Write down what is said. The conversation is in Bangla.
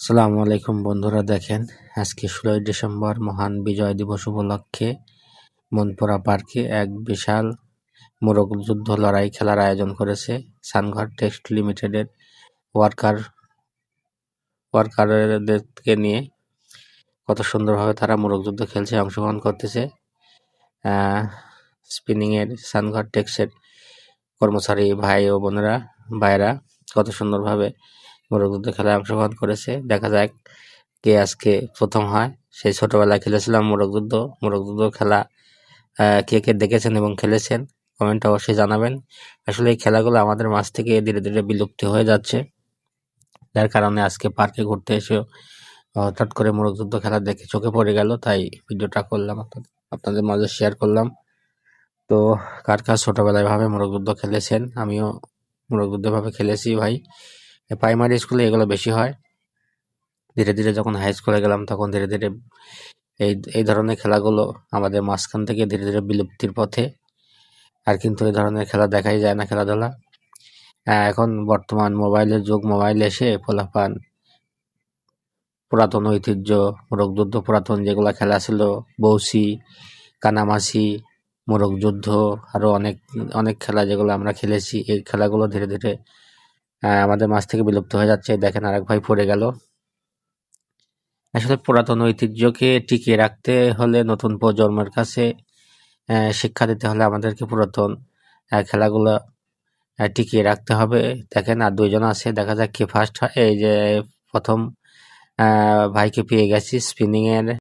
আসসালামু আলাইকুম বন্ধুরা, দেখেন আজকে 16ই ডিসেম্বর মহান বিজয় দিবস উপলক্ষে মনপুরা পার্কে এক বিশাল মোরগ যুদ্ধ লড়াই খেলার আয়োজন করেছে সানঘর টেক্সট লিমিটেডের ওয়ার্কারদেরকে নিয়ে। কত সুন্দরভাবে তারা মোরগ যুদ্ধ খেলছে, অংশগ্রহণ করতেছে। স্পিনিংয়ের সানঘর টেক্সটের কর্মচারী ভাই ও ভাইয়েরা কত সুন্দরভাবে মোরগ যুদ্ধ খেলায় অংশগ্রহণ করেছে। দেখা যাক কে আজকে প্রথম হয়। সেই ছোটবেলায় খেলেছিলাম মোরগ যুদ্ধ খেলা। কে কে দেখেছেন এবং খেলেছেন কমেন্টে অবশ্যই জানাবেন। আসলে এই খেলাগুলো আমাদের মাঝ থেকে ধীরে ধীরে বিলুপ্তি হয়ে যাচ্ছে, যার কারণে আজকে পার্কে ঘুরতে এসে হঠাৎ করে মোরগ যুদ্ধ খেলা দেখে চোখে পড়ে গেল, তাই ভিডিওটা করলাম, আপনাদের মাঝে শেয়ার করলাম। তো কার কার ছোটবেলায় ভাবে মোরগ যুদ্ধ খেলেছেন? আমিও মোরগ যুদ্ধ ভাবে খেলেছি ভাই। প্রাইমারি স্কুলে এগুলো বেশি হয়। ধীরে ধীরে যখন হাই স্কুলে গেলাম তখন ধীরে ধীরে এই ধরনের খেলাগুলো আমাদের মাঝখান থেকে ধীরে ধীরে বিলুপ্তির পথে। আর কিন্তু এই ধরনের খেলা দেখাই যায় না, খেলাধুলা। এখন বর্তমান মোবাইলের যুগ, মোবাইল এসে পোলাপান পুরাতন ঐতিহ্য মোরগ যুদ্ধ, পুরাতন যেগুলা খেলা ছিল বৌসি, কানামাছি, মোরগ যুদ্ধ, আরো অনেক অনেক খেলা যেগুলো আমরা খেলেছি, এই খেলাগুলো ধীরে ধীরে আমাদের মাঝ থেকে বিলুপ্ত হয়ে যাচ্ছে। দেখেন আরেক ভাই পড়ে গেল। আসলে পুরাতন ঐতিহ্যকে টিকিয়ে রাখতে হলে নতুন প্রজন্মের কাছে শিক্ষা দিতে হলে আমাদেরকে পুরাতন খেলাগুলো টিকিয়ে রাখতে হবে। দেখেন আর দুইজন আছে, দেখা যাক কে ফার্স্ট হয়। এই যে প্রথম ভাইকে পেয়ে গেছি স্পিনিং এর